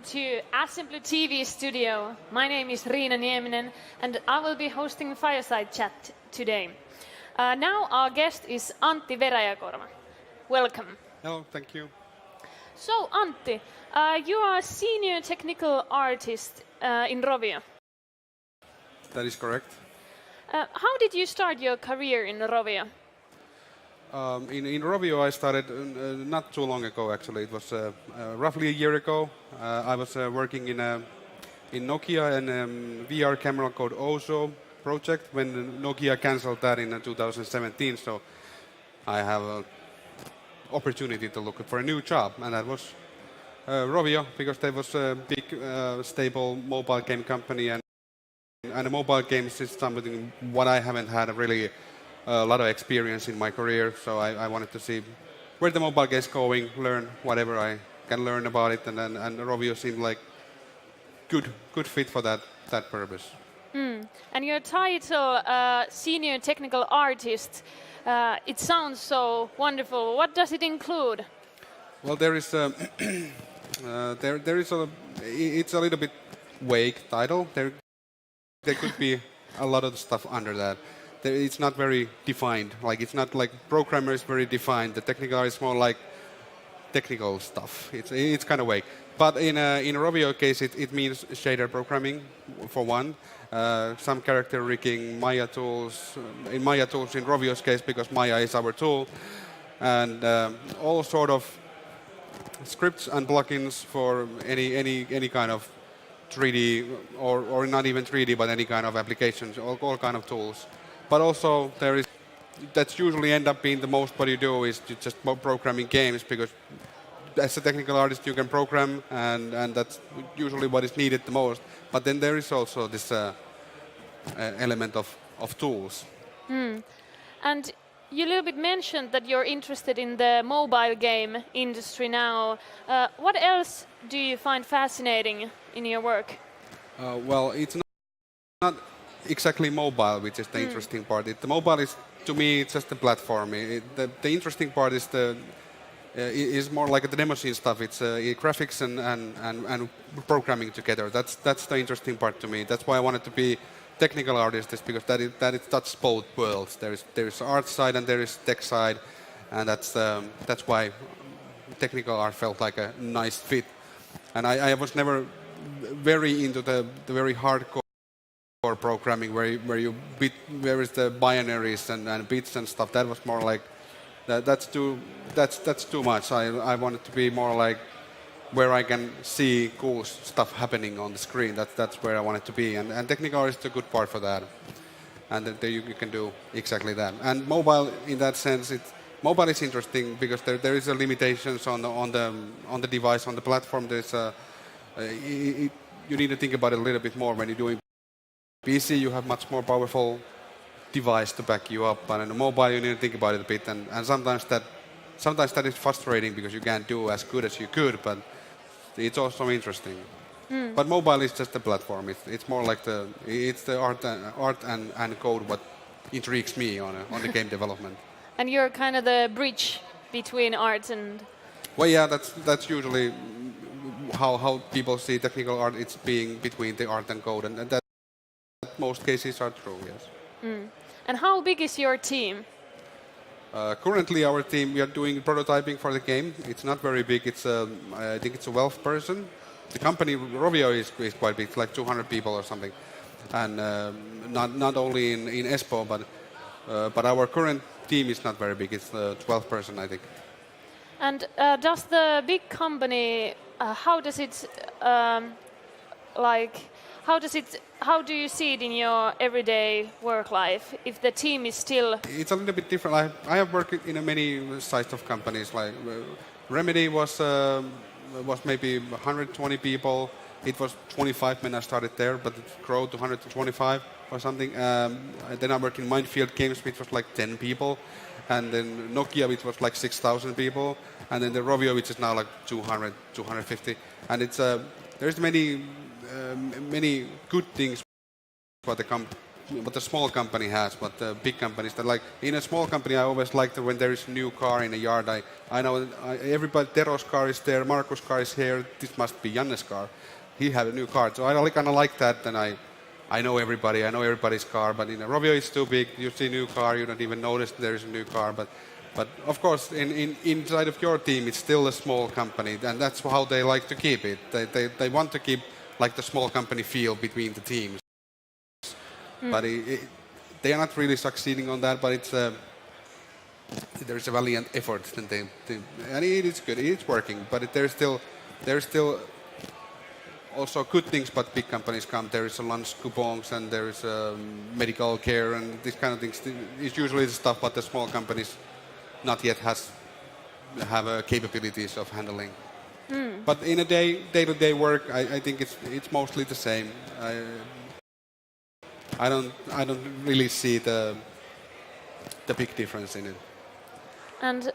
to Assembly TV studio. My name is Riina Nieminen and I will be hosting Fireside Chat today. Now our guest is Antti Veräjäkorva. Welcome. Hello, thank you. So Antti, you are a senior technical artist in Rovio. That is correct. How did you start your career in Rovio? In Rovio I started not too long ago actually. It was roughly a year ago. I was working in Nokia and VR camera called Oso project when Nokia cancelled that in 2017. So I have an opportunity to look for a new job, and that was Rovio, because there was a big stable mobile game company, and the mobile games is something what I haven't had really a lot of experience in my career, so I wanted to see where the mobile game is going, learn whatever I can learn about it, and Rovio seemed like good fit for that purpose. And your title, senior technical artist, it sounds so wonderful. What does it include? Well, there is it's a little bit vague title. There could be a lot of stuff under that. It's not very defined. Like, it's not like programmer is very defined. The technical is more like technical stuff. It's kind of vague. But in Rovio case, it means shader programming for one. Some character rigging, Maya tools. In Maya tools in Rovio's case, because Maya is our tool, and all sort of scripts and plugins for any kind of 3D or not even 3D, but any kind of applications, all kind of tools. But also that's usually end up being the most what you do is just programming games, because as a technical artist you can program, and that's usually what is needed the most. But then there is also this element of tools. And you a little bit mentioned that you're interested in the mobile game industry now. What else do you find fascinating in your work? Well, it's not exactly mobile, which is the interesting part. The mobile is, to me, it's just a platform. The interesting part is more like the demo scene stuff. It's graphics and programming together. That's the interesting part to me. That's why I wanted to be technical artist, is because that it touches both worlds. There is art side and there is tech side, and that's why technical art felt like a nice fit. And I was never very into the very hardcore programming where is the binaries and bits and stuff. That was more like that's too much. I wanted to be more like where I can see cool stuff happening on the screen. That's where I wanted to be, and technical art is a good part for that. And then you can do exactly that. And mobile, in that sense, mobile is interesting because there is a limitations on the device, on the platform. There's you need to think about it a little bit more when you're doing PC. You have much more powerful device to back you up, and in a mobile you need to think about it a bit. And sometimes that is frustrating because you can't do as good as you could, but it's also interesting. But mobile is just a platform. It's more like the art and code what intrigues me on the game development. And you're kind of the bridge between art and... Well, yeah, that's usually how people see technical art. It's being between the art and code, and that most cases are true, yes. And how big is your team? Currently, our team, we are doing prototyping for the game. It's not very big. I think it's a 12 person. The company Rovio is quite big, like 200 people or something, and not only in Espoo, but our current team is not very big. It's 12 person, I think. And does the big company, how do you see it in your everyday work life if the team is still... It's a little bit different. I have worked in many size of companies. Like Remedy was maybe 120 people. It was 25 when I started there, but it grew to 125 or something. Then I worked in Minefield Games, which was like 10 people. And then Nokia, which was like 6,000 people. And then the Rovio, which is now like 200, 250. And there's many good things for the what a small company has, but big companies that like in a small company, I always like when there is a new car in a yard. I know everybody. Tero's car is there, Markus' car is here. This must be Janne's car. He had a new car, so I kind of like that. And I know everybody. I know everybody's car. But in a Rovio, it's too big. You see a new car, you don't even notice there is a new car. But of course, inside of your team, it's still a small company, and that's how they like to keep it. They want to keep like the small company feel between the teams. But they are not really succeeding on that. But there is a valiant effort, and it is good. It's working. But there's still also good things. But big companies come. There is a lunch coupons, and there is medical care, and these kind of things. It's usually the stuff, but the small companies not yet have capabilities of handling. But in a day-to-day work, I think it's mostly the same. I don't really see the big difference in it. And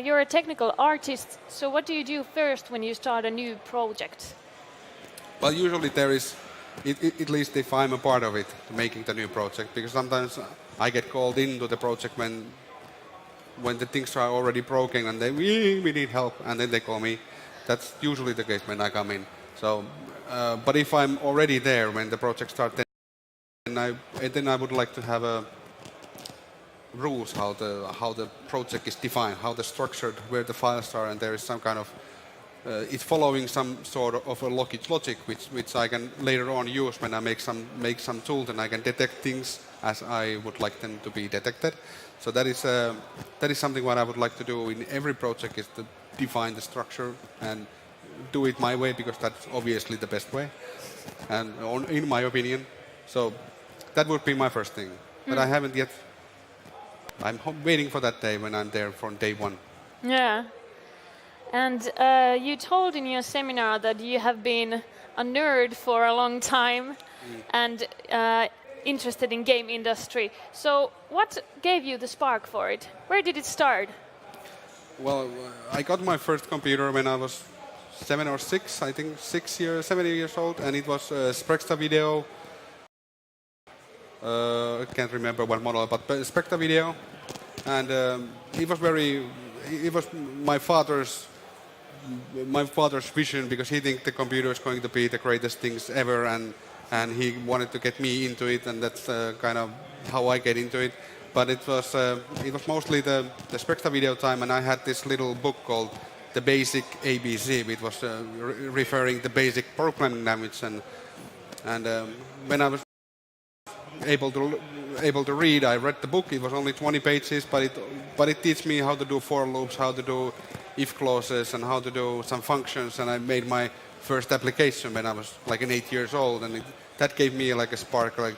you're a technical artist, so what do you do first when you start a new project? Well, usually there is, at least if I'm a part of it, making the new project, because sometimes I get called into the project when the things are already broken and we need help, and then they call me. That's usually the case when I come in. So, but if I'm already there when the project starts, then I would like to have rules how the project is defined, how the structured, where the files are, and there is some kind of it's following some sort of a logic which I can later on use when I make some tools, and I can detect things as I would like them to be detected. So that is something what I would like to do in every project, is to define the structure and do it my way, because that's obviously the best way, and in my opinion. So that would be my first thing. But I haven't yet. I'm waiting for that day when I'm there from day one. Yeah. And you told in your seminar that you have been a nerd for a long time and interested in game industry. So what gave you the spark for it? Where did it start? Well, I got my first computer when I was 7 or 6, I think 7 years old, and it was Spectra Video. I can't remember what model, but Spectra Video, and it was my father's vision, because he thinks the computer is going to be the greatest things ever, and he wanted to get me into it, and that's kind of how I get into it. But it was mostly the Spectra Video time, and I had this little book called The Basic ABC, which was referring the basic programming language, and when I was able to read, I read the book. It was only 20 pages, but it teach me how to do for loops, how to do if clauses, and how to do some functions. And I made my first application when I was like 8 years old, and that gave me like a spark, like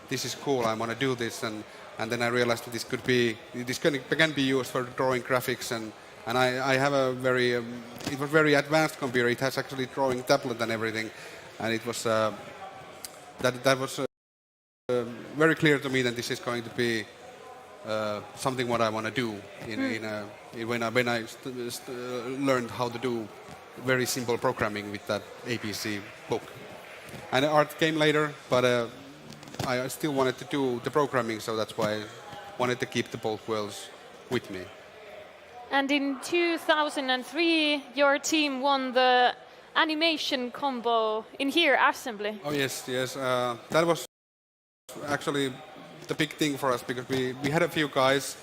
this is cool, I want to do this. And then I realized that this can be used for drawing graphics, and I have a very it was very advanced computer. It has actually drawing tablet and everything, and it was that was very clear to me that this is going to be something what I want to do when I learned how to do very simple programming with that ABC book. And art came later, but I still wanted to do the programming, so that's why I wanted to keep the both worlds with me. And in 2003, your team won the animation combo in here assembly. Oh yes. That was actually the big thing for us, because we had a few guys,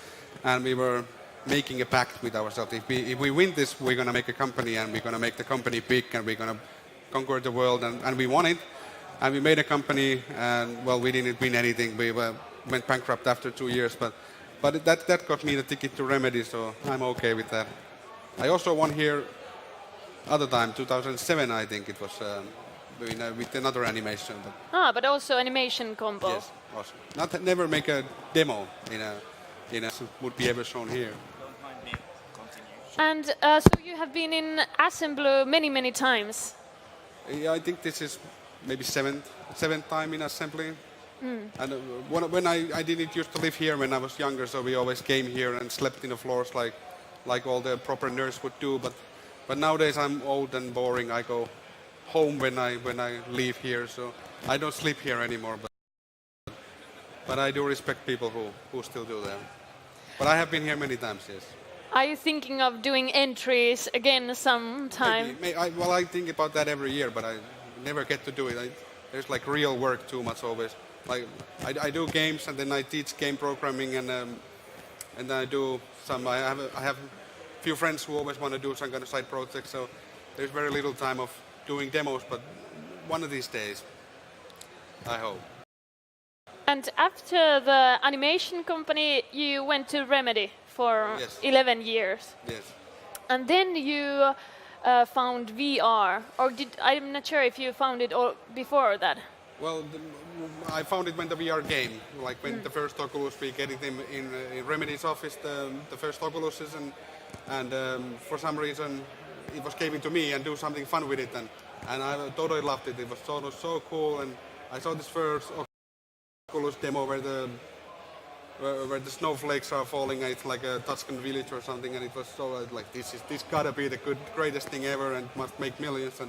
and we were making a pact with ourselves. If we win this, we're going to make a company, and we're going to make the company big, and we're going to conquer the world, and we won it. And we made a company, and well, we didn't win anything. We went bankrupt after 2 years, but that got me the ticket to Remedy, so I'm okay with that. I also won here other time, 2007, I think it was, with another animation. But also animation combo. Yes, awesome. Never make a demo in a would be ever shown here. Don't mind me. Continue. And so you have been in Assembly many times. Yeah, I think this is maybe seventh time in Assembly. And when I didn't used to live here when I was younger, so we always came here and slept in the floors like all the proper nerds would do. But nowadays I'm old and boring. I go home when I leave here, so I don't sleep here anymore. But I do respect people who still do that. But I have been here many times, yes. Are you thinking of doing entries again sometime? Well, I think about that every year, but I never get to do it. There's like real work too much always. Like I do games and then I teach game programming and then I do some. I have a few friends who always want to do some kind of side project, so there's very little time of doing demos. But one of these days, I hope. And after the animation company, you went to Remedy for Yes. 11 years. Yes. And then you found VR, or I'm not sure if you found it all before that. Well, I found it when the VR game, like when the first Oculus, we getting them in Remedy's office, the first Oculuses, and for some reason it was giving to me and do something fun with it, and I totally loved it. It was so cool, and I saw this first Oculus demo where the snowflakes are falling. It's like a Tuscan village or something, and it was so like this gotta be the greatest thing ever and must make millions.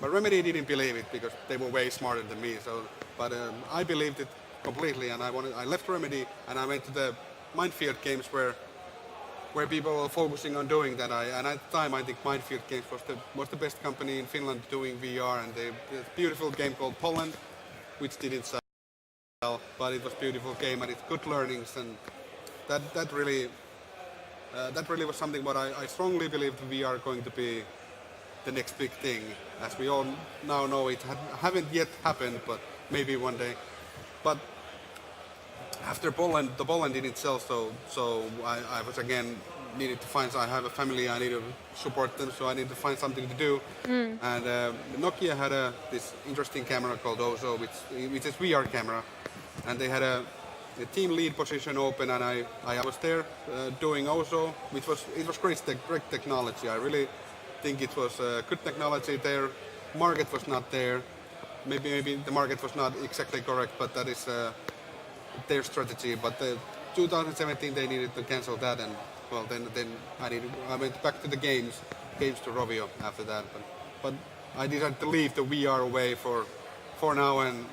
But Remedy didn't believe it because they were way smarter than me. But I believed it completely, and I left Remedy and I went to the Minefield games where people were focusing on doing that. And at the time I think Minefield Games was the best company in Finland doing VR, and a beautiful game called Poland, which didn't sell. But it was a beautiful game and it's good learnings, and that really was something what I strongly believe VR going to be the next big thing. As we all now know, it haven't yet happened, but maybe one day. But after Poland, the Poland didn't sell, so I was again needed to find. I have a family, I need to support them, so I need to find something to do. And Nokia had this interesting camera called Ozo, which is VR camera. And they had a team lead position open, and I was there doing Ozo, which was great technology. I really think it was good technology there. Market was not there. Maybe the market was not exactly correct, but that is their strategy. But 2017 they needed to cancel that, and well then I went back to the games to Rovio after that. But I decided to leave the VR away for now and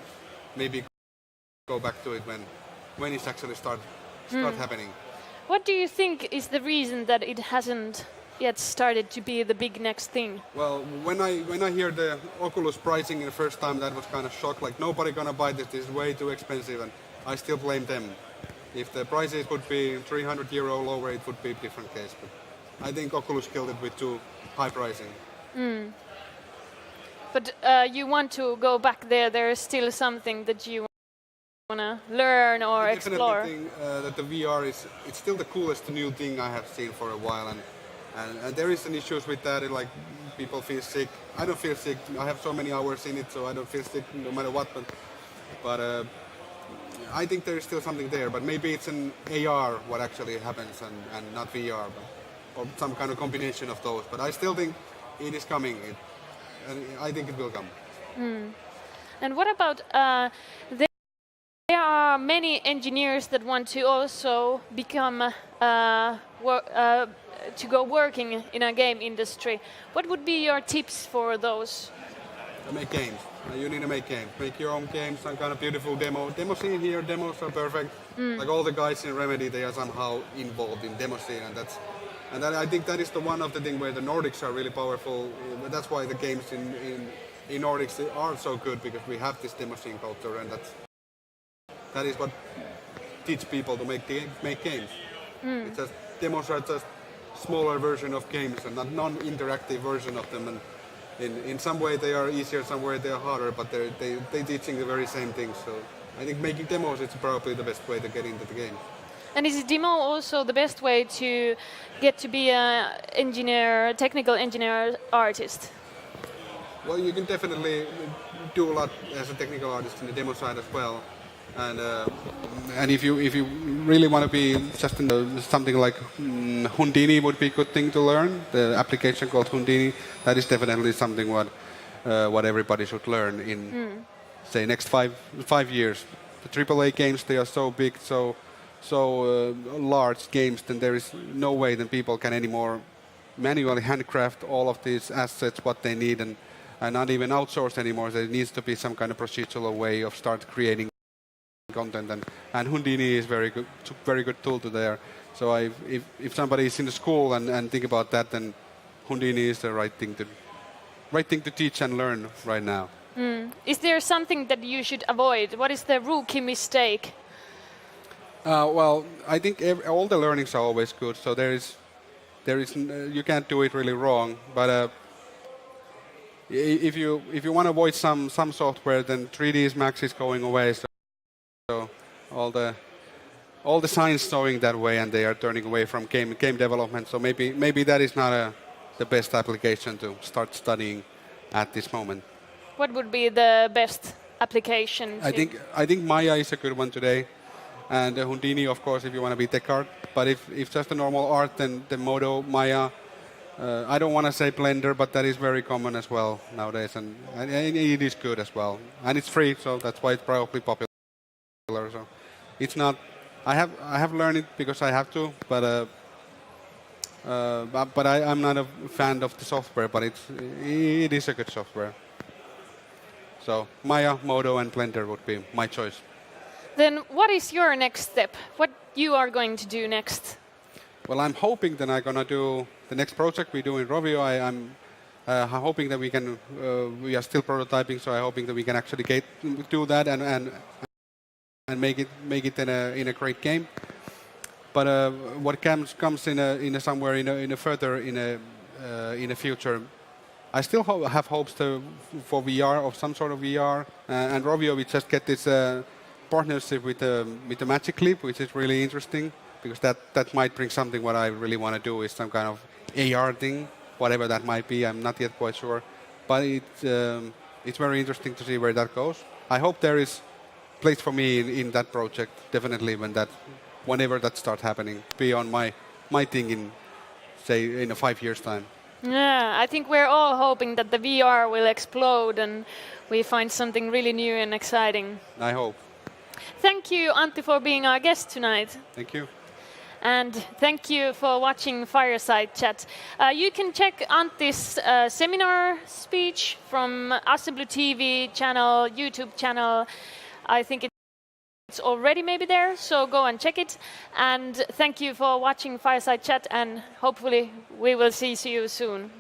maybe go back to it when it's actually start happening. What do you think is the reason that it hasn't yet started to be the big next thing? Well, when I hear the Oculus pricing the first time, that was kind of shock. Like nobody gonna buy this. This is way too expensive, and I still blame them. If the prices would be 300 euro lower, it would be a different case. But I think Oculus killed it with too high pricing. But you want to go back there. There is still something that you want to learn or explore. I definitely think that the VR it's still the coolest new thing I have seen for a while, and there is an issues with that. Like people feel sick. I don't feel sick. I have so many hours in it, so I don't feel sick no matter what. But I think there is still something there. But maybe it's an AR what actually happens and not VR, or some kind of combination of those. But I still think it is coming. And I think it will come. And what about there are many engineers that want to also become to go working in a game industry. What would be your tips for those? Make games. You need to make games. Make your own games. Some kind of beautiful demo. Demo scene here. Demos are perfect. Like all the guys in Remedy, they are somehow involved in demo scene, and I think that is the one of the thing where the Nordics are really powerful. That's why the games in Nordics are so good, because we have this demo scene culture, and that is what teach people to make games. It's just demos are just smaller version of games and not non-interactive version of them. And in some way they are easier, some way they are harder, but they teaching the very same things. So I think making demos is probably the best way to get into the game. And is demo also the best way to get to be a engineer, technical engineer artist? Well, you can definitely do a lot as a technical artist in the demo side as well. And if you really want to be just in something like Houdini would be a good thing to learn. The application called Houdini, that is definitely something what everybody should learn in say next 5 years. The AAA games, they are so big, so large games, then there is no way that people can anymore manually handcraft all of these assets what they need and not even outsource anymore. There needs to be some kind of procedural way of start creating content, and Houdini is very good tool to there. So if somebody is in the school and think about that, then Houdini is the right thing to teach and learn right now. Is there something that you should avoid? What is the rookie mistake? Well, I think all the learnings are always good. So there is you can't do it really wrong. But if you want to avoid some software, then 3ds Max is going away. So all the signs showing that way, and they are turning away from game development. So maybe that is not the best application to start studying at this moment. What would be the best application? I think Maya is a good one today, and Houdini, of course, if you want to be tech art. But if just a normal art, then the Modo, Maya. I don't want to say Blender, but that is very common as well nowadays, and it is good as well, and it's free, so that's why it's probably popular. So it's not. I have learned it because I have to, but I'm not a fan of the software. But it is a good software. So Maya, Modo, and Blender would be my choice. Then what is your next step? What you are going to do next? Well, I'm hoping that I'm gonna do the next project we do in Rovio. I'm hoping that we are still prototyping, so I'm hoping that we can actually do that and make it in a great game. But what comes in somewhere in a further in a future, I still have hopes for VR, of some sort of VR. And Rovio, we just get this partnership with the Magic Leap, which is really interesting, because that might bring something. What I really want to do is some kind of AR thing, whatever that might be. I'm not yet quite sure, but it's very interesting to see where that goes. I hope there is place for me in that project, definitely, whenever that starts happening, be on my thing in 5 years' time. Yeah, I think we're all hoping that the VR will explode and we find something really new and exciting. I hope. Thank you, Antti, for being our guest tonight. Thank you. And thank you for watching Fireside Chat. You can check Antti's seminar speech from Assembly TV channel, YouTube channel. I think it's already maybe there, so go and check it. And thank you for watching Fireside Chat, and hopefully we will see you soon.